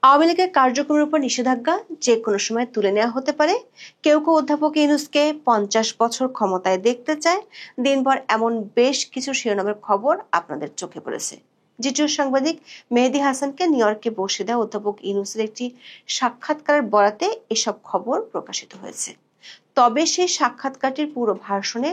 আওয়ামী লীগের কার্যক্রমের উপর নিষেধাজ্ঞা যে কোনো সময় তুলে নেওয়া হতে পারে। কেউ কেউ অধ্যাপক ইউনূসকে 50 বছর ক্ষমতায় দেখতে চায়। দিনভর এমন বেশ কিছু শিরোনামের খবর আপনাদের চোখে পড়েছে। জিটিও সাংবাদিক মেহেদী হাসানকে নিউ ইয়র্কে বসে দেওয়া অধ্যাপক ইউনূসের একটি সাক্ষাৎকারের বরাতে এসব খবর প্রকাশিত হয়েছে। তবে সেই সাক্ষাৎকারটির পুরো ভাষণে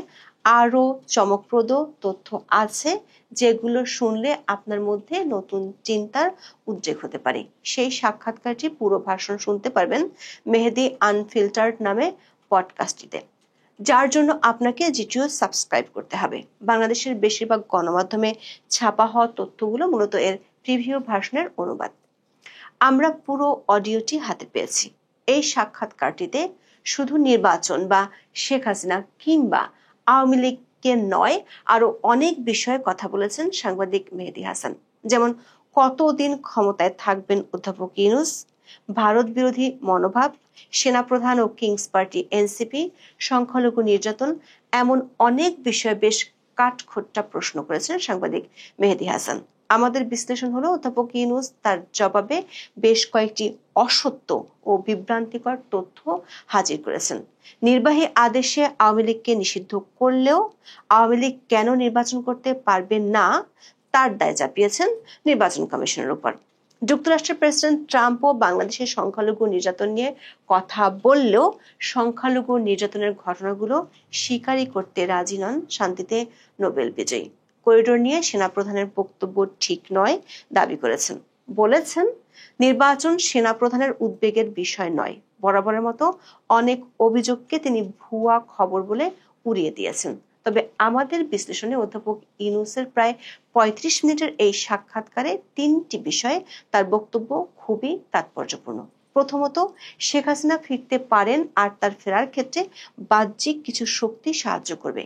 আরো চমকপ্রদ তথ্য আছে, যেগুলো শুনলে আপনার মধ্যে নতুন চিন্তার উদ্রেক হতে পারে। সেই সাক্ষাৎকারটি পুরো ভাষণ শুনতে পারবেন মেহেদী আনফিল্টার্ড নামে পডকাস্টটিতে, যার জন্য আপনাকে জিটিও সাবস্ক্রাইব করতে হবে। বাংলাদেশের বেশিরভাগ গণমাধ্যমে ছাপা হওয়া তথ্যগুলো মূলত এর প্রিভিউ ভাষণের অনুবাদ। আমরা পুরো অডিওটি হাতে পেয়েছি। এই সাক্ষাৎকারটিতে শুধু নির্বাচন বা শেখ হাসিনা কিংবা আওয়ামী লীগকে নয়, আরো অনেক বিষয়ে কথা বলেছেন সাংবাদিক মেহেদী হাসান। যেমন কতদিন ক্ষমতায় থাকবেন অধ্যাপক ইউনূস, ভারত বিরোধী মনোভাব, সেনাপ্রধান ও কিংস পার্টি এনসিপি, সংখ্যালঘু নির্যাতন, এমন অনেক বিষয়ে বেশ কাঠখোট্টা প্রশ্ন করেছেন সাংবাদিক মেহেদী হাসান। আমাদের বিশ্লেষণ হলো অধ্যাপক ইউনূস তার জবাবে বেশ কয়েকটি অসত্য ও বিভ্রান্তিকর তথ্য হাজির করেছেন। নির্বাহী আদেশে আওয়ামী লীগকে নিষিদ্ধ করলেও আওয়ামী লীগ কেন নির্বাচন করতে পারবে না তার দায় চাপিয়েছেন নির্বাচন কমিশনের উপর। যুক্তরাষ্ট্রের প্রেসিডেন্ট ট্রাম্পও বাংলাদেশের সংখ্যালঘু নির্যাতন নিয়ে কথা বললেও সংখ্যালঘু নির্যাতনের ঘটনাগুলো স্বীকারই করতে রাজি নন শান্তিতে নোবেল বিজয়ী। করিডোর নিয়ে সেনাপ্রধানের বক্তব্য ঠিক নয় দাবি করেছেন। বলেছেন, নির্বাচন সেনাপ্রধানের উদ্বেগের বিষয় নয়। বরাবরের মতো অনেক অভিযোগকে তিনি ভুয়া খবর বলে উড়িয়ে দিয়েছেন। তবে আমাদের বিশ্লেষণে অধ্যাপক ইউনূসের প্রায় 35 মিনিটের এই সাক্ষাৎকারে 3টি বিষয়ে তার বক্তব্য খুবই তাৎপর্যপূর্ণ। প্রথমত, শেখ হাসিনা ফিরতে পারেন আর তার ফেরার ক্ষেত্রে বাহ্যিক কিছু শক্তি সাহায্য করবে,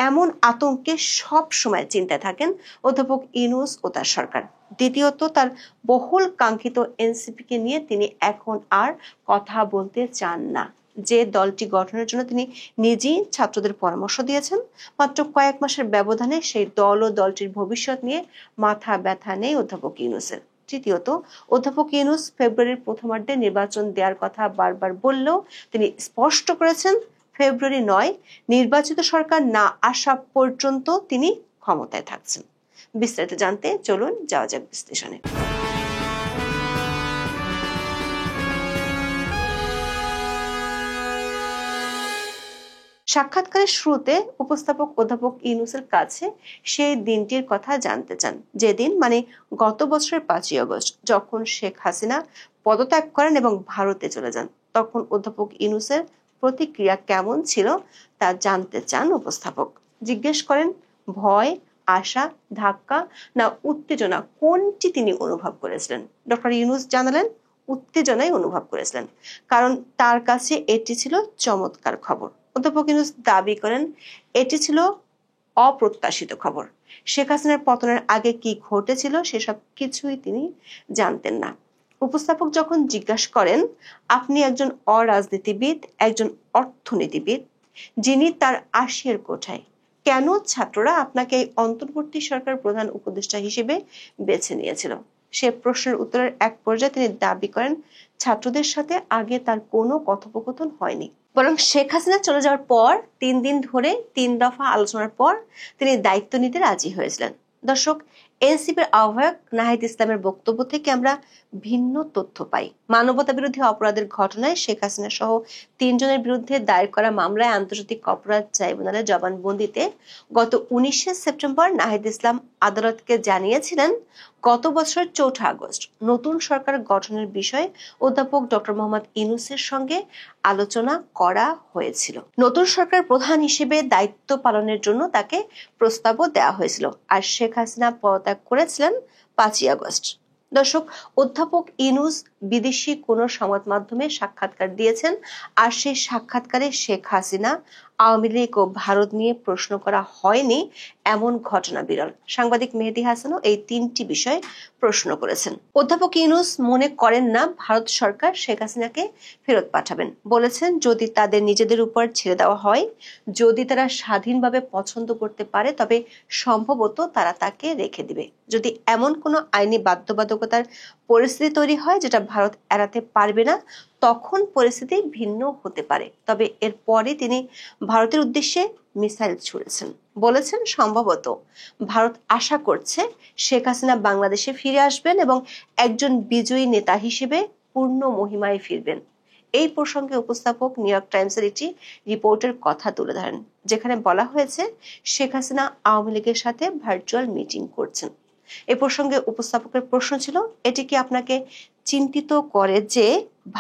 এমন আতঙ্কে সব সময় চিন্তায় থাকেন অধ্যাপক ইউনূস ও তার সরকার। দ্বিতীয়ত, তার বহুল কাঙ্ক্ষিত এনসিপিকে নিয়ে তিনি এখন আর কথা বলতে চান না। যে দলটি গঠনের জন্য তিনি নিজেই ছাত্রদের পরামর্শ দিয়েছেন, মাত্র কয়েক মাসের ব্যবধানে সেই দল ও দলটির ভবিষ্যৎ নিয়ে মাথা ব্যথা নেই অধ্যাপক ইউনূসের। তৃতীয়ত, অধ্যাপক ইউনূস ফেব্রুয়ারির প্রথমার্ধে নির্বাচন দেওয়ার কথা বারবার বললেও তিনি স্পষ্ট করেছেন ফেব্রুয়ারি নয়, নির্বাচিত সরকার না আসা পর্যন্ত তিনি ক্ষমতায় থাকছেন। বিস্তারিত জানতে চলুন যাওয়া যাক বিশ্লেষণে। সাক্ষাৎকারের শুরুতে উপস্থাপক অধ্যাপক ইউনূসের কাছে সেই দিনটির কথা জানতে চান, যেদিন মানে গত বছরের 5ই আগস্ট, যখন শেখ হাসিনা পদত্যাগ করেন এবং ভারতে চলে যান। তখন অধ্যাপক ইউনূসের প্রতিক্রিয়া কেমন ছিল তা জানতে চান উপস্থাপক। জিজ্ঞেস করেন, ভয়, আশা, ধাক্কা না উত্তেজনা কোনটি তিনি অনুভব করেছিলেন। ডক্টর ইউনূস জানালেন উত্তেজনাই অনুভব করেছিলেন, কারণ তার কাছে এটি ছিল চমৎকার খবর। অধ্যাপক ইউনূস দাবি করেন এটি ছিল অপ্রত্যাশিত খবর। শেখ হাসিনার পতনের আগে কি ঘটেছিল সেসব কিছুই তিনি জানতেন না। উপস্থাপক যখন জিজ্ঞাসা করেন, আপনি একজন অরাজনীতিবিদ, একজন অর্থনীতিবিদ, যিনি তার 80-এর কোঠায়, কেন ছাত্ররা আপনাকে এই অন্তর্বর্তী সরকার প্রধান উপদেষ্টা হিসেবে বেছে নিয়েছিল? সে প্রশ্নের উত্তরের এক পর্যায়ে তিনি দাবি করেন ছাত্রদের সাথে আগে তার কোনো কথোপকথন হয়নি, বরং শেখ হাসিনা চলে যাওয়ার পর 3 দিন ধরে 3 দফা আলোচনার পর তিনি দায়িত্ব নিতে রাজি হয়েছিলেন। দর্শক, এনসিপির আহ্বায়ক নাহিদ ইসলামের বক্তব্য থেকে আমরা ভিন্ন তথ্য পাই। মানবতা বিরোধী অপরাধের ঘটনায় শেখ হাসিনা সহ 3 জনের বিরুদ্ধে দায়ের করা মামলায় আন্তর্জাতিক অপরাধ ট্রাইব্যুনালের জবানবন্দিতে গত 19শে সেপ্টেম্বর নাহিদ ইসলাম আদালতকে জানিয়েছিলেন, গত বছরের 4 আগস্ট নতুন সরকার গঠনের বিষয়ে অধ্যাপক ডক্টর মোহাম্মদ ইউনূসের সঙ্গে আলোচনা করা হয়েছিল। নতুন সরকার প্রধান হিসেবে দায়িত্ব পালনের জন্য তাকে প্রস্তাবও দেওয়া হয়েছিল, আর শেখ হাসিনা পদত্যাগ করেছিলেন 5ই আগস্ট। দর্শক, অধ্যাপক ইউনূস বিদেশি কোনো সংবাদ মাধ্যমে সাক্ষাৎকার দিয়েছেন, আর সেই সাক্ষাৎকারে শেখ হাসিনা, আওয়ামী লীগ ও ভারত নিয়ে প্রশ্ন করা হয়নি এমন ঘটনা বিরল। সাংবাদিক মেহেদী হাসানও এই 3টি বিষয়ে প্রশ্ন করেছেন। অধ্যাপক ইউনূস মনে করেন না ভারত সরকার শেখ হাসিনাকে ফেরত পাঠাবেন। বলেছেন, যদি তাদের নিজেদের উপর ছেড়ে দেওয়া হয়, যদি তারা স্বাধীনভাবে পছন্দ করতে পারে, তবে সম্ভবত তারা তাকে রেখে দিবে। যদি এমন কোনো আইনি বাধ্যবাধকতার পরিস্থিতি তৈরি হয় যেটা ভারত এড়াতে পারবে না, তখন পরিস্থিতি ভিন্ন হতে পারে। তবে এরপরে তিনি ভারতের উদ্দেশ্যে মিসাইল ছুড়েছেন, বলেছেন সম্ভবত ভারত আশা করছে শেখ হাসিনা বাংলাদেশে ফিরে আসবেন এবং একজন বিজয়ী নেতা হিসেবে পূর্ণ মহিমায় ফিরবেন। এই প্রসঙ্গে উপস্থাপক নিউ ইয়র্ক টাইমসের একটি রিপোর্টের কথা তুলে ধরেন, যেখানে বলা হয়েছে শেখ হাসিনা আওয়ামী লীগের সাথে ভার্চুয়াল মিটিং করছেন। এ প্রসঙ্গে উপস্থাপকের প্রশ্ন ছিল, এটি কি আপনাকে চিন্তিত করে যে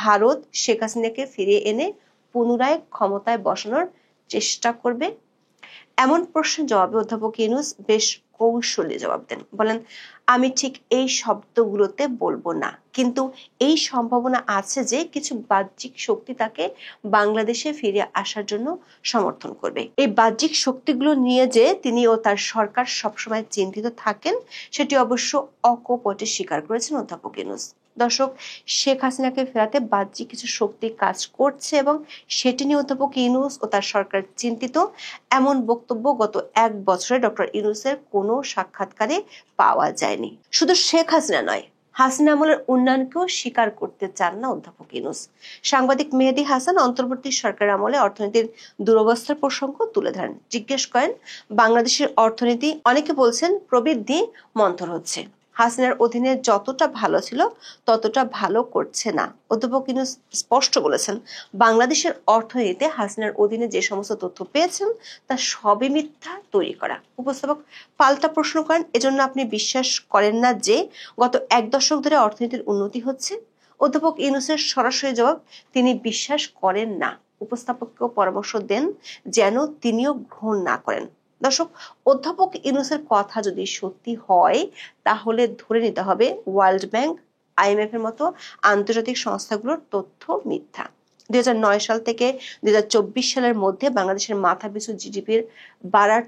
ভারত শেখ হাসিনাকে ফিরিয়ে এনে পুনরায় ক্ষমতায় বসানোর চেষ্টা করবে? এমন প্রশ্নের জবাবে অধ্যাপক ইউনূস বেশ কৌশলী জবাব দেন। বলেন, আমি ঠিক এই শব্দগুলোতে বলবো না, কিন্তু এই সম্ভাবনা আছে যে কিছু বাহ্যিক শক্তি তাকে বাংলাদেশে ফিরে আসার জন্য সমর্থন করবে। এই বাহ্যিক শক্তিগুলো নিয়ে যে তিনি ও তার সরকার সবসময় চিন্তিত থাকেন, সেটি অবশ্য অকপটে স্বীকার করেছেন অধ্যাপক ইউনূস। দর্শক, শেখ হাসিনাকে ফেরাতে বাহ্যিক কিছু শক্তি কাজ করছে এবং সেটি নিয়ে অধ্যাপক ইউনূস ও তার সরকার চিন্তিত, এমন বক্তব্য গত 1 বছরে ডক্টর ইউনূসের কোনো সাক্ষাৎকারে পাওয়া যায়নি। শুধু শেখ হাসিনা নয়, হাসিনা আমলের উন্নয়নকেও স্বীকার করতে চান না অধ্যাপক ইউনূস। সাংবাদিক মেহেদী হাসান অন্তর্বর্তী সরকার আমলে অর্থনীতির দুরবস্থার প্রসঙ্গ তুলে ধরেন, জিজ্ঞেস করেন বাংলাদেশের অর্থনীতি, অনেকে বলছেন প্রবৃদ্ধি মন্থর হচ্ছে, হাসিনার অধীনে যতটা ভালো ছিল ততটা ভালো করছে না। অধ্যাপক ইউনূস স্পষ্ট বলেছেন, বাংলাদেশের অর্থনীতিতে হাসিনার অধীনে যে সমস্ত তথ্য পেয়েছেন তা সবই মিথ্যা, তৈরি করা। উপস্থাপক পাল্টা প্রশ্ন করেন, এজন্য আপনি বিশ্বাস করেন না যে গত 1 দশক ধরে অর্থনীতির উন্নতি হচ্ছে? অধ্যাপক ইউনূসের সরাসরি জবাব, তিনি বিশ্বাস করেন না। উপস্থাপককেও পরামর্শ দেন যেন তিনিও গ্রহণ না করেন। দর্শক, অধ্যাপক ইউনূসের কথা যদি সত্যি হয় তাহলে ধরে নিতে হবে ওয়ার্ল্ড ব্যাংক, IMF এর মতো আন্তর্জাতিক সংস্থাগুলোর তথ্য মিথ্যা। 2009 সাল থেকে 2024 সালের মধ্যে বাংলাদেশের মাথাপিছু জিডিপির বাড়ার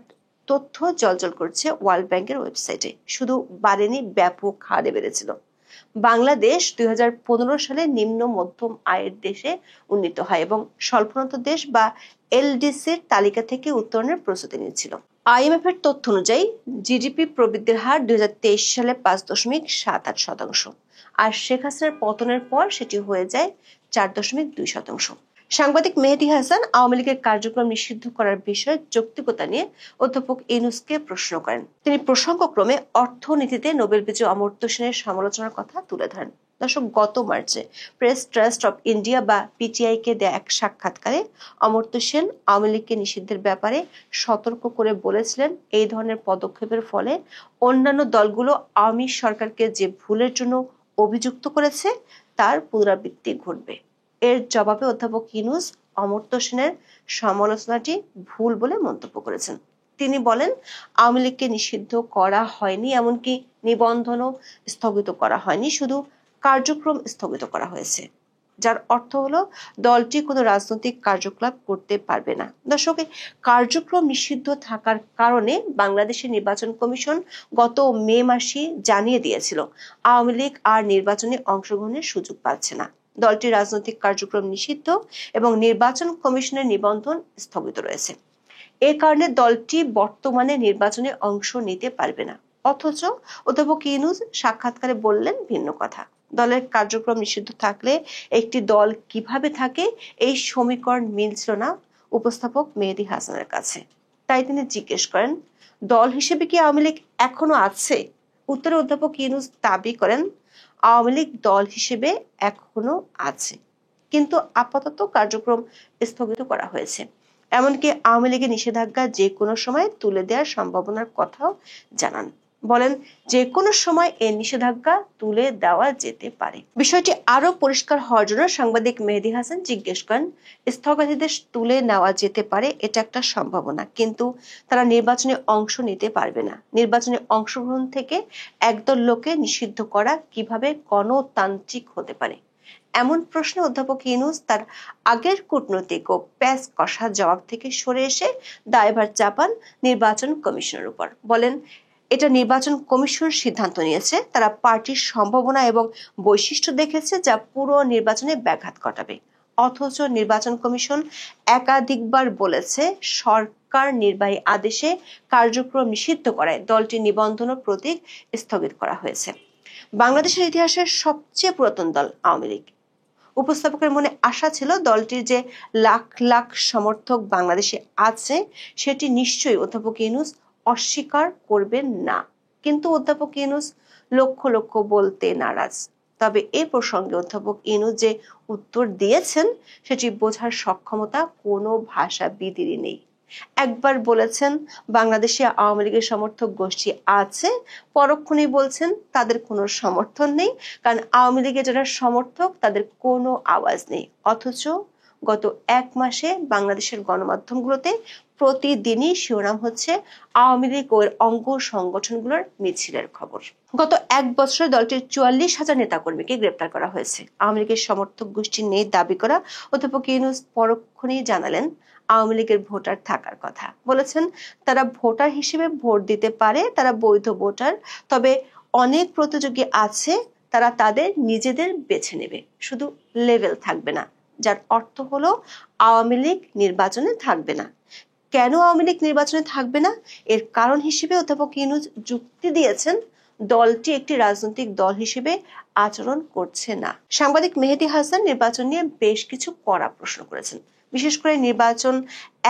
তথ্য জলজল করছে ওয়ার্ল্ড ব্যাংকের ওয়েবসাইটে। শুধু বাড়েনি, ব্যাপক হারে বেড়েছিল। বাংলাদেশ 2015 সালে নিম্ন মধ্যম আয়ের দেশে উন্নীত হয় এবং স্বল্পোন্নত দেশ বা LDCর তালিকা থেকে উত্তরণের প্রস্তুতি নিচ্ছিল। IMF এর তথ্য অনুযায়ী জিডিপি প্রবৃদ্ধির হার 2023 সালে 5.78%, আর শেখ হাসিনার পতনের পর সেটি হয়ে যায় 4.2%। সাংবাদিক মেহেদী হাসান আওয়ামী লীগের কার্যক্রম নিষিদ্ধ করার বিষয়ে যৌক্তিকতা নিয়ে অধ্যাপক ইউনূসকে প্রশ্ন করেন। তিনি প্রসঙ্গক্রমে অর্থনীতিতে নোবেল বিজয়ী অমর্ত্য সেনের সমালোচনার কথা তুলে ধরেন। দর্শক, গত মার্চে প্রেস ট্রাস্ট অব ইন্ডিয়া বা PTI কে দেয়া এক সাক্ষাৎকারে অমর্ত্য সেন আওয়ামী লীগকে নিষিদ্ধের ব্যাপারে সতর্ক করে বলেছিলেন, এই ধরনের পদক্ষেপের ফলে অন্যান্য দলগুলো আওয়ামী সরকারকে যে ভুলের জন্য অভিযুক্ত করেছে তার পুনরাবৃত্তি ঘটবে। এর জবাবে অধ্যাপক ইউনূস অমর্ত্য সেনের সমালোচনাটি ভুল বলে মন্তব্য করেছেন। তিনি বলেন, আওয়ামী লীগকে নিষিদ্ধ করা হয়নি, এমনকি নিবন্ধনও স্থগিত করা হয়নি, শুধু কার্যক্রম স্থগিত করা হয়েছে, যার অর্থ হলো দলটি কোনো রাজনৈতিক কার্যকলাপ করতে পারবে না। দর্শক, কার্যক্রম নিষিদ্ধ থাকার কারণে বাংলাদেশের নির্বাচন কমিশন গত মে মাসে জানিয়ে দিয়েছিল আওয়ামী লীগ আর নির্বাচনে অংশগ্রহণের সুযোগ পাচ্ছে না। দলটির রাজনৈতিক কার্যক্রম নিষিদ্ধ এবং নির্বাচন কমিশনের নিবন্ধন স্থগিত রয়েছে। এ কারণে দলটি বর্তমানে নির্বাচনে অংশ নিতে পারবে না। অথচ অধ্যাপক ইউনূস সাক্ষাৎকারে বললেন ভিন্ন কথা। দলের কার্যক্রম নিষিদ্ধ থাকলে একটি দল কিভাবে থাকে, এই সমীকরণ মিলছিল না উপস্থাপক মেহেদী হাসানের কাছে। তাই তিনি জিজ্ঞেস করেন, দল হিসেবে কি আওয়ামী লীগ এখনো আছে? উত্তরে অধ্যাপক ইউনূস দাবি করেন, আওয়ামী লীগ দল হিসেবে এখনো আছে, কিন্তু আপাতত কার্যক্রম স্থগিত করা হয়েছে। এমনকি আওয়ামী লীগের নিষেধাজ্ঞা যে কোনো সময় তুলে দেওয়ার সম্ভাবনার কথাও জানান। বলেন, যে কোনো সময় এই নিষেধাজ্ঞা তুলে দেওয়া যেতে পারে। বিষয়টি আরো পরিষ্কার হওয়ার জন্য সাংবাদিক মেহেদী হাসান জিজ্ঞেস করেন, স্থগিতাদেশ তুলে নেওয়া যেতে পারে, এটা একটা সম্ভাবনা, কিন্তু তারা নির্বাচনে অংশ নিতে পারবে না। নির্বাচনে অংশগ্রহণ থেকে একদল লোকে নিষিদ্ধ করা কিভাবে গণতান্ত্রিক হতে পারে? এমন প্রশ্নে অধ্যাপক ইউনূস তার আগের কূটনৈতিক ও প্যাঁচ কষা জবাব থেকে সরে এসে দায়ভার চাপান নির্বাচন কমিশনের উপর। বলেন, এটা নির্বাচন কমিশন সিদ্ধান্ত নিয়েছে, তারা পার্টির সম্ভাবনা এবং বৈশিষ্ট্য দেখেছে যা পুরো নির্বাচনে ব্যাঘাত ঘটাবে। অথচ নির্বাচন কমিশন একাধিকবার বলেছে সরকার নির্বাহী আদেশে কার্যক্রম নিষিদ্ধ করায় দলটির নিবন্ধন ও প্রতীক স্থগিত করা হয়েছে। বাংলাদেশের ইতিহাসের সবচেয়ে পুরাতন দল আওয়ামী লীগ। উপস্থাপকের মনে আশা ছিল দলটির যে লাখ লাখ সমর্থক বাংলাদেশে আছে সেটি নিশ্চয়ই অধ্যাপক ইউনূস অস্বীকার করবেন না, কিন্তু অধ্যাপক ইউনূস লক্ষ লক্ষ বলতে নারাজ। তবে এ প্রসঙ্গে অধ্যাপক ইউনূস যে উত্তর দিয়েছেন সেটি বোঝার সক্ষমতা কোনো ভাষাবিদেরই নেই। একবার বলেছেন বাংলাদেশে আওয়ামী লীগের সমর্থক গোষ্ঠী আছে, পরক্ষণেই বলছেন তাদের কোনো সমর্থন নেই, কারণ আওয়ামী লীগের যারা সমর্থক তাদের কোনো আওয়াজ নেই। অথচ গত এক মাসে বাংলাদেশের গণমাধ্যমগুলোতে প্রতিদিনই শিরোনাম হচ্ছে আওয়ামী লীগ ও এর অঙ্গ সংগঠনগুলোর মিছিলের খবর। গত এক বছরে দলটির 44,000 নেতাকর্মীকে গ্রেপ্তার করা হয়েছে। আওয়ামী লীগের সমর্থক গোষ্ঠীর নেই দাবি করা অধ্যাপক ইউনূস পরক্ষণেই জানালেন আওয়ামী লীগের ভোটার থাকার কথা। বলেছেন তারা ভোটার হিসেবে ভোট দিতে পারে, তারা বৈধ ভোটার, তবে অনেক প্রতিযোগী আছে, তারা তাদের নিজেদের বেছে নেবে, শুধু লেভেল থাকবে না, যার অর্থ হলো আওয়ামী লীগ নির্বাচনে থাকবে না। কেন আওয়ামী লীগ নির্বাচনে থাকবে না এর কারণ হিসেবে অধ্যাপক ইউনূস যুক্তি দিয়েছেন দলটি একটি রাজনৈতিক দল হিসেবে আচরণ করছে না। সাংবাদিক মেহেদী হাসান নির্বাচন নিয়ে বেশ কিছু কড়া প্রশ্ন করেছেন। বিশেষ করে নির্বাচন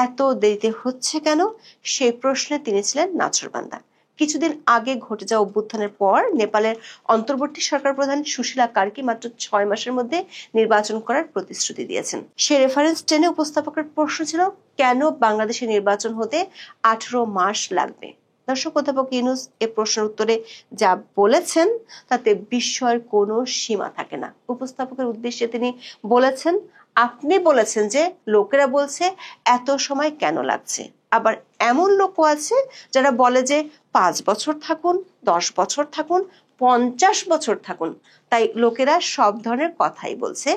এত দেরিতে হচ্ছে কেন সেই প্রশ্নে তিনি ছিলেন নাছোড়বান্দা। কিছুদিন আগে ঘটে যাওয়া অভ্যুত্থানের পর নেপালের অন্তর্বর্তী সরকার প্রধান সুশীলা কার্কি মাত্র 6 মাসের মধ্যে নির্বাচন করার প্রতিশ্রুতি দিয়েছেন। সে রেফারেন্স টেনে উপস্থাপকের প্রশ্ন ছিল কেন বাংলাদেশে নির্বাচন হতে 18 মাস লাগবে। দর্শক, অধ্যাপক ইউনূস এ প্রশ্নের উত্তরে যা বলেছেন তাতে বিস্ময়ের কোনো সীমা থাকে না। উপস্থাপকের উদ্দেশ্যে তিনি বলেছেন, আপনি বলেছেন যে লোকেরা বলছে এত সময় কেন লাগছে, আবার এমন লোকও আছে যারা বলে যে 5 বছর থাকুন, 10 বছর থাকুন, 50 বছর থাকুন, তাই লোকেরা সব ধরনের কথাই বলছে,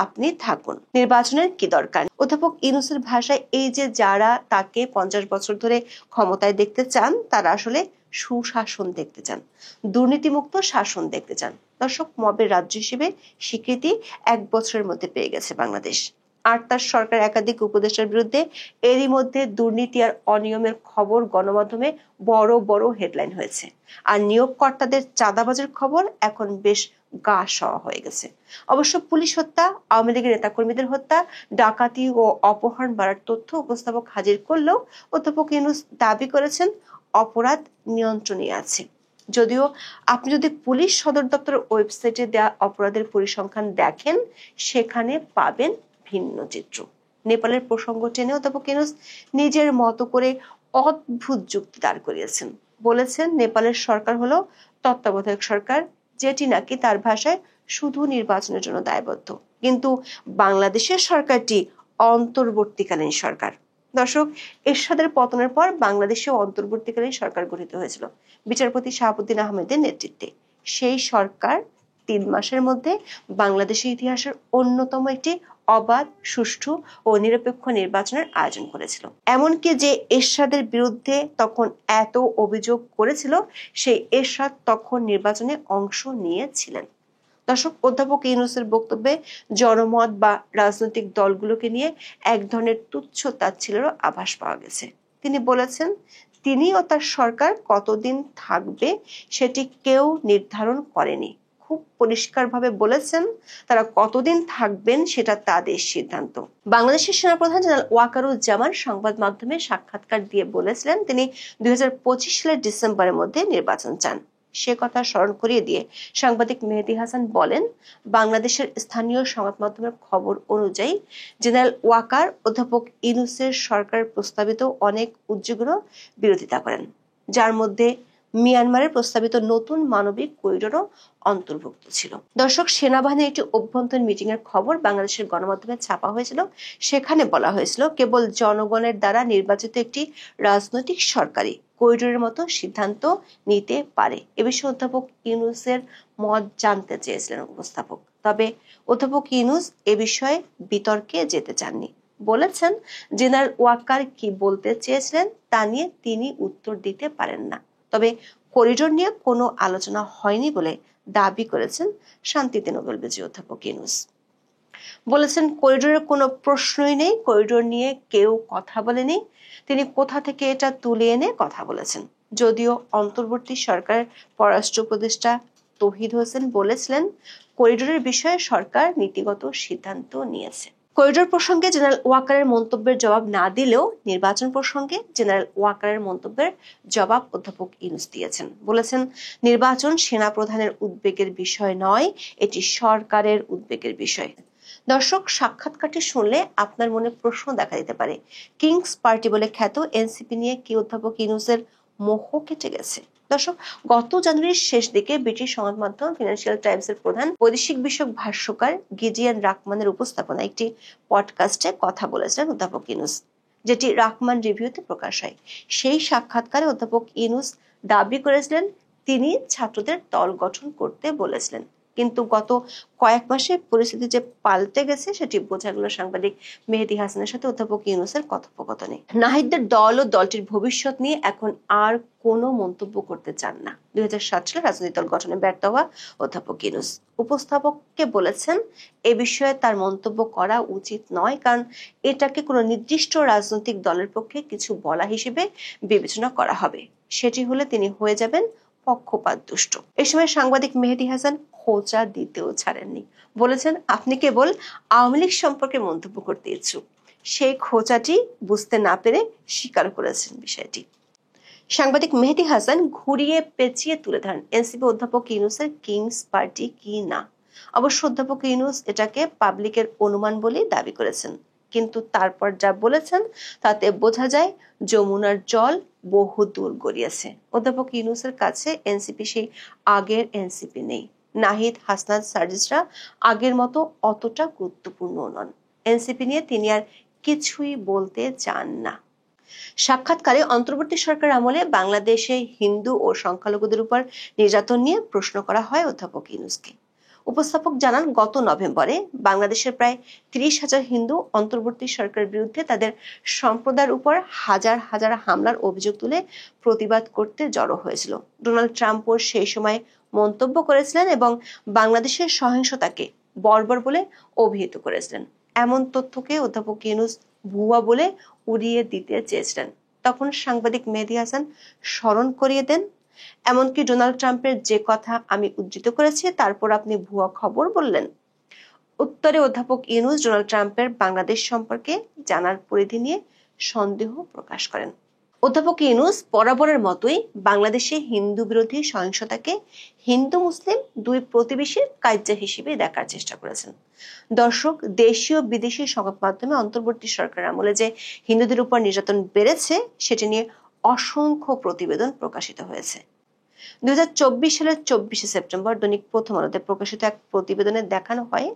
আপনি থাকুন, নির্বাচনের কি দরকার। অধ্যাপক ইউনূসের ভাষায় এই যে যারা তাকে 50 বছর ধরে ক্ষমতায় দেখতে চান তারা আসলে সুশাসন দেখতে চান, দুর্নীতিমুক্ত শাসন দেখতে চান। দর্শক, মবের রাজ্য হিসেবে স্বীকৃতি 1 বছরের মধ্যে পেয়ে গেছে বাংলাদেশ। আর তার সরকার একাধিক উপদেষ্টার বিরুদ্ধে এরই মধ্যে দুর্নীতি আর অনিয়মের খবর গণমাধ্যমে বড় বড় হেডলাইন হয়েছে। আর নিয়োগকর্তাদের চাঁদাবাজের খবর এখন বেশ গা সওয়া হয়ে গেছে। অবশ্য পুলিশ হত্যা, আওয়ামী লীগের নেতাকর্মীদের হত্যা, ডাকাতি ও অপহরণ বাড়ার তথ্য উপস্থাপক হাজির করলেও অধ্যাপক ইউনূস দাবি করেছেন অপরাধ নিয়ন্ত্রণে আছে। যদিও আপনি যদি পুলিশ সদর দপ্তরের ওয়েবসাইটে দেওয়া অপরাধের পরিসংখ্যান দেখেন সেখানে পাবেন ভিন্ন চিত্র। নেপালের প্রসঙ্গ টেনে অধ্যাপক ইউনূস নিজের মতো করে অদ্ভুত যুক্তি দাঁড় করিয়েছেন। বলেছেন নেপালের সরকার হলো তত্ত্বাবধায়ক সরকার, যেটি নাকি তার ভাষায় শুধু নির্বাচনের জন্য দায়বদ্ধ, কিন্তু বাংলাদেশের সরকারটি অন্তর্বর্তীকালীন সরকার। দর্শক, এরশাদের পতনের পর বাংলাদেশেও অন্তর্বর্তীকালীন সরকার গঠিত হয়েছিল বিচারপতি শাহাবুদ্দিন আহমেদের নেতৃত্বে। সেই সরকার 3 মাসের মধ্যে বাংলাদেশের ইতিহাসের অন্যতম একটি অবাধ, সুষ্ঠু ও নিরপেক্ষ নির্বাচনের আয়োজন করেছিল। এমনকি যে এরশাদের বিরুদ্ধে তখন এত অভিযোগ করেছিল সেই এরশাদ তখন নির্বাচনে অংশ নিয়েছিলেন। দর্শক, অধ্যাপক ইউনূসের বক্তব্যে জনমত বা রাজনৈতিক দলগুলোকে নিয়ে এক ধরনের তুচ্ছ তাচ্ছিল্যেরও আভাস পাওয়া গেছে। তিনি বলেছেন তিনি ও তার সরকার কতদিন থাকবে সেটি কেউ নির্ধারণ করেনি। খুব পরিষ্কারভাবে বলেছেন তারা কতদিন থাকবেন সেটা তাদের সিদ্ধান্ত। বাংলাদেশের সেনাপ্রধান জেনারেল ওয়াকারুজ্জামান সংবাদ মাধ্যমে সাক্ষাৎকার দিয়ে বলেছিলেন তিনি 2025 সালের ডিসেম্বরের মধ্যে নির্বাচন চান। সে কথা স্মরণ করিয়ে দিয়ে সাংবাদিক মেহেদী হাসান বলেন, বাংলাদেশের স্থানীয় সংবাদ মাধ্যমের খবর অনুযায়ী জেনারেল ওয়াকার অধ্যাপক ইউনূসের সরকারের প্রস্তাবিত অনেক উদ্যোগেরও বিরোধিতা করেন, যার মধ্যে মিয়ানমারের প্রস্তাবিত নতুন মানবিক করিডোরও অন্তর্ভুক্ত ছিল। দর্শক, সেনাবাহিনীর একটি অভ্যন্তরীণ মিটিং এর খবর বাংলাদেশের গণমাধ্যমে ছাপা হয়েছিল। সেখানে বলা হয়েছিল কেবল জনগণের দ্বারা নির্বাচিত একটি রাজনৈতিক সরকারই করিডোরের মতো সিদ্ধান্ত নিতে পারে। এ বিষয়ে অধ্যাপক ইউনূসের মত জানতে চেয়েছিলেন উপস্থাপক। তবে অধ্যাপক ইউনূস এ বিষয়ে বিতর্কে যেতে চাননি। বলেছেন জেনারেল ওয়াকার কি বলতে চেয়েছিলেন তা নিয়ে তিনি উত্তর দিতে পারেন না। তবে করিডোর নিয়ে কোনো আলোচনা হয়নি বলে দাবি করেছেন শান্তিতে নোবেল বিজয়ী অধ্যাপক ইউনূস। বলেছেন করিডোরের কোনো প্রশ্নই নেই, করিডোর নিয়ে কেউ কথা বলেনি, তিনি কোথা থেকে এটা তুলে এনে কথা বলেছেন। যদিও অন্তর্বর্তী সরকারের পররাষ্ট্র উপদেষ্টা তৌহিদ হোসেন বলেছিলেন, করিডোরের বিষয়ে সরকার নীতিগত সিদ্ধান্ত নিয়েছে। করিডোর প্রসঙ্গে জেনারেল ওয়াকারের মন্তব্যের জবাব না দিলেও নির্বাচন প্রসঙ্গে জেনারেল ওয়াকারের মন্তব্যের জবাব অধ্যাপক ইউনূস দিয়েছেন। বলেছেন, নির্বাচন সেনাপ্রধানের উদ্বেগের বিষয় নয়, এটি সরকারের উদ্বেগের বিষয়। দর্শক, সাক্ষাৎকারটি শুনলে আপনার মনে প্রশ্ন দেখা দিতে পারে, কিংস পার্টি বলে খ্যাত এনসিপি নিয়ে কি অধ্যাপক ইউনূসের মোহ কেটে গেছে? দর্শক, গত জানুয়ারির শেষ দিকে ব্রিটিশ সংবাদ মাধ্যম ফিনান্সিয়াল টাইমসের প্রধান বৈদেশিক বিষয়ক ভাষ্যকার গিডিয়ন রাকমানের উপস্থাপনায় একটি পডকাস্টে কথা বলেছিলেন অধ্যাপক ইউনূস, যেটি রাকমান রিভিউতে প্রকাশ হয়। সেই সাক্ষাৎকারে অধ্যাপক ইউনূস দাবি করেছিলেন তিনি ছাত্রদের দল গঠন করতে বলেছিলেন, কিন্তু গত কয়েক মাসে পরিস্থিতি যে পাল্টে গেছে সেটি বোঝা গেল সাংবাদিক মেহেদী হাসানের সাথে অধ্যাপক ইউনূসের কথোপকথনে। নাহিদদের দল ও দলটির ভবিষ্যৎ নিয়ে এখন আর কোনো মন্তব্য করতে চান না। 2007 সালে রাজনৈতিক দল গঠনে ব্যর্থ হওয়া অধ্যাপক ইউনূস উপস্থাপককে বলেছেন, এ বিষয়ে তার মন্তব্য করা উচিত নয়, কারণ এটাকে কোনো নির্দিষ্ট রাজনৈতিক দলের পক্ষে কিছু বলা হিসেবে বিবেচনা করা হবে। সেটি হলে তিনি হয়ে যাবেন পক্ষপাত দুষ্ট। এ সময় সাংবাদিক মেহেদী হাসান খোঁচা দিতেও ছাড়েননি। বলেছেন, আপনি কেবল আওয়ামী লীগ সম্পর্কে মন্তব্য করতে ইচ্ছুক। সেই খোঁচাটি বুঝতে না পেরে স্বীকার করেছেন বিষয়টি। সাংবাদিক মেহেদী হাসান ঘুরিয়ে পেঁচিয়ে তুলে ধরেন এনসিপি অধ্যাপক ইউনূসের কিংস পার্টি কি না। অবশ্য অধ্যাপক ইউনূস এটাকে পাবলিকের অনুমান বলেই দাবি করেছেন, কিন্তু তারপর যা বলেছেন তাতে বোঝা যায় যমুনার জল বহু দূর গড়িয়েছে। অধ্যাপক ইউনূসের কাছে এনসিপি সেই আগের এনসিপি নেই। নাহিদ, হাসনাত, সার্জিসরা আগের মতো অতটা গুরুত্বপূর্ণ নন। এনসিপি নিয়ে তিনি আর কিছুই বলতে চান না। সাক্ষাৎকারে অন্তর্বর্তী সরকার আমলে বাংলাদেশে হিন্দু ও সংখ্যালঘুদের উপর নির্যাতন নিয়ে প্রশ্ন করা হয় অধ্যাপক ইউনূসকে। উপস্থাপক জানান, গত নভেম্বরে বাংলাদেশের প্রায় 30,000 হিন্দু অন্তর্বর্তী সরকারের বিরুদ্ধে তাদের সম্প্রদায়ের উপর হাজার হাজার হামলার অভিযোগ তুলে প্রতিবাদ করতে জড়ো হয়েছিল। ডোনাল্ড ট্রাম্পও সেই সময় মন্তব্য করেছিলেন এবং বাংলাদেশের সহিংসতাকে বর্বর বলে অভিহিত করেছিলেন। এমন তথ্যকে অধ্যাপক ইউনূস ভুয়া বলে উড়িয়ে দিতে চেয়েছিলেন। তখন সাংবাদিক মেহেদী হাসান স্মরণ করিয়ে দেন, এমনকি ডোনাল্ড ট্রাম্পের যে কথা আমি উদ্ধৃত করেছি তারপর আপনি ভুয়া খবর বললেন। উত্তরে অধ্যাপক ইউনূস ডোনাল্ড ট্রাম্পের বাংলাদেশ সম্পর্কে জানার পরিধি নিয়ে সন্দেহ প্রকাশ করেন। অধ্যাপক ইউনূস বরাবরের মতোই বাংলাদেশে হিন্দু বিরোধী সহিংসতাকে হিন্দু মুসলিম দুই প্রতিবেশীর কার্য হিসেবে দেখার চেষ্টা করেছেন। দর্শক, দেশীয় বিদেশি সংবাদ মাধ্যমে অন্তর্বর্তী সরকার আমলে যে হিন্দুদের উপর নির্যাতন বেড়েছে সেটি নিয়ে অসংখ্য প্রতিবেদন প্রকাশিত হয়েছে। 2024 সালের 24শে সেপ্টেম্বর দৈনিক প্রথম আলোতে প্রকাশিত এক প্রতিবেদনে দেখানো হয়,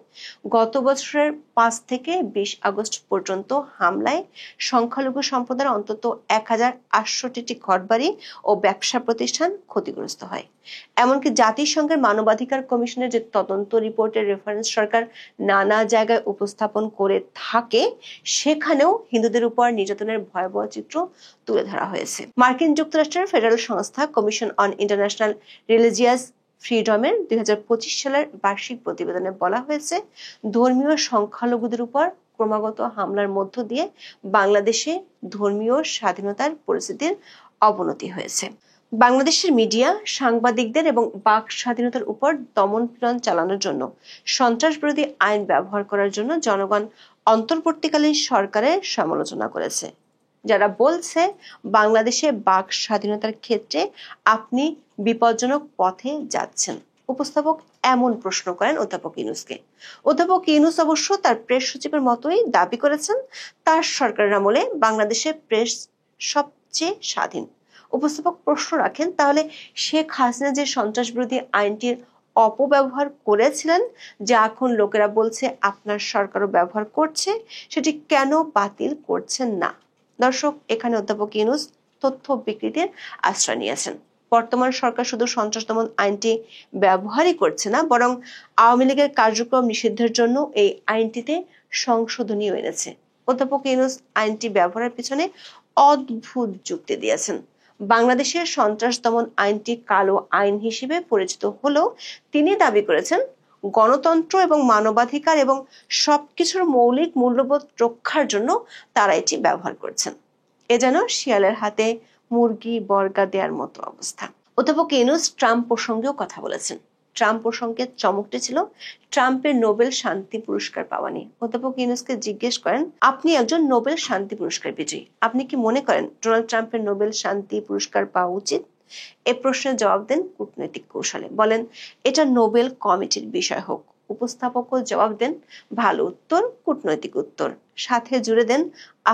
গত বছরের 5 থেকে 20 আগস্ট পর্যন্ত হামলায় সংখ্যালঘু সম্প্রদায়ের অন্তত 1800টি ঘরবাড়ি ও ব্যবসা প্রতিষ্ঠান ক্ষতিগ্রস্ত হয়। এমনকি জাতিসংঘের মানবাধিকার কমিশনের যে তদন্ত রিপোর্টের রেফারেন্স সরকার নানা জায়গায় উপস্থাপন করে থাকে, সেখানেও হিন্দুদের উপর নির্যাতনের ভয়াবহ চিত্র তুলে ধরা হয়েছে। মার্কিন যুক্তরাষ্ট্রের ফেডারেল সংস্থা কমিশন অন ইন্টারন্যাশনাল রিলিজিয়াস ফ্রিডমের 2025 সালের বার্ষিক প্রতিবেদনে বলা হয়েছে, ধর্মীয় সংখ্যালঘুদের উপর ক্রমাগত হামলার মধ্য দিয়ে বাংলাদেশে ধর্মীয় স্বাধীনতার পরিস্থিতির অবনতি হয়েছে। বাংলাদেশের মিডিয়া, সাংবাদিকদের এবং বাক স্বাধীনতার উপর দমন-পীড়ন চালানোর জন্য সন্ত্রাস বিরোধী আইন ব্যবহার করার জন্য জনগণ অন্তর্বর্তীকালীন সরকারের সমালোচনা করেছে, যারা বলছে বাংলাদেশে বাক স্বাধীনতার ক্ষেত্রে আপনি বিপজ্জনক পথে যাচ্ছেন। উপস্থাপক এমন প্রশ্ন করেন অধ্যাপক ইউনূসকে। অধ্যাপক ইউনূস অবশ্য তার প্রেস সচিবের মতোই দাবি করেছেন তার সরকারের আমলে বাংলাদেশে প্রেস সবচেয়ে স্বাধীন। উপস্থাপক প্রশ্ন রাখেন, তাহলে শেখ হাসিনা যে সন্ত্রাস বিরোধী আইনটির অপব্যবহার করেছিলেন, যা এখন লোকেরা বলছে আপনার সরকারও ব্যবহার করছে, সেটি কেন বাতিল করছেন না? দর্শক, এখানে অধ্যাপক ইউনূস তথ্য বিকৃতির আশ্রয় নিয়েছেন। বর্তমান সরকার শুধু সন্ত্রাস দমন আইনটি ব্যবহারই করছে না, বরং আওয়ামী লীগের কার্যক্রম নিষিদ্ধের জন্য এই আইনটিতে সংশোধনীও এনেছে। অধ্যাপক ইউনূস আইনটি ব্যবহারের পিছনে অদ্ভুত যুক্তি দিয়েছেন। বাংলাদেশের সন্ত্রাস দমন আইনটি কালো আইন হিসেবে পরিচিত হলেও তিনি দাবি করেছেন গণতন্ত্র এবং মানবাধিকার এবং সবকিছুর মৌলিক মূল্যবোধ রক্ষার জন্য তারা এটি ব্যবহার করছেন। এ যেন শিয়ালের হাতে মুরগি বর্গা দেওয়ার মতো অবস্থা। অধ্যাপক ইউনূস ট্রাম্প প্রসঙ্গেও কথা বলেছেন। ট্রাম্প প্রসঙ্গে চমকটি ছিল ট্রাম্পের নোবেল শান্তি পুরস্কার পাওয়া নিয়ে। অধ্যাপক ইউনূসকে জিজ্ঞেস করেন, আপনি একজন নোবেল শান্তি পুরস্কার বিজয়ী, আপনি কি মনে করেন ডোনাল্ড ট্রাম্পের নোবেল শান্তি পুরস্কার পাওয়া উচিত? এ প্রশ্নের জবাব দেন কূটনৈতিক কৌশলে, বলেন এটা নোবেল কমিটির বিষয় হোক। উপস্থাপকও জবাব দেন ভালো উত্তর, কূটনৈতিক উত্তর, সাথে জুড়ে দেন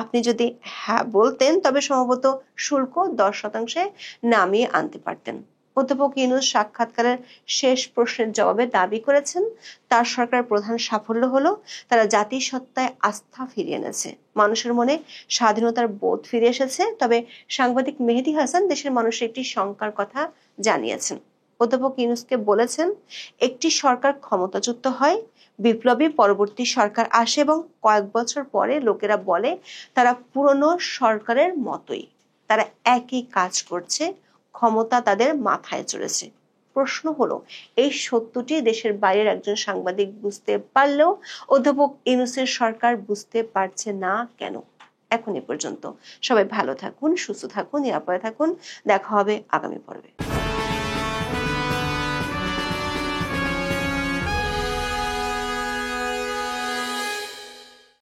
আপনি যদি হ্যাঁ বলতেন তবে সম্ভবত শুল্ক 10% নামিয়ে আনতে পারতেন। অধ্যাপক ইউনূস সাক্ষাৎকারের শেষ প্রশ্নের জবাবে দাবি করেছেন তার সরকারের প্রধান সাফল্য হলো তারা জাতিসত্তায় আস্থা ফিরিয়ে এনেছে, মানুষের মনে স্বাধীনতার বোধ ফিরে এসেছে। তবে সাংবাদিক মেহেদী হাসান দেশের মানুষের একটি শঙ্কার কথা জানিয়েছেন। অধ্যাপক ইউনূসকে বলেছেন, একটি সরকার ক্ষমতাচ্যুত হয়, বিপ্লবী পরবর্তী সরকার আসে এবং কয়েক বছর পরে লোকেরা বলে তারা পুরনো সরকারের মতোই, তারা একই কাজ করছে, ক্ষমতা তাদের মাথায় চড়েছে। প্রশ্ন হলো, এই সত্যটি দেশের বাইরের একজন সাংবাদিক বুঝতে পারলেও অধ্যাপক ইউনূসের সরকার বুঝতে পারছে না কেন? এখন এ পর্যন্ত। সবাই ভালো থাকুন, সুস্থ থাকুন, নিরাপদে থাকুন। দেখা হবে আগামী পর্বে।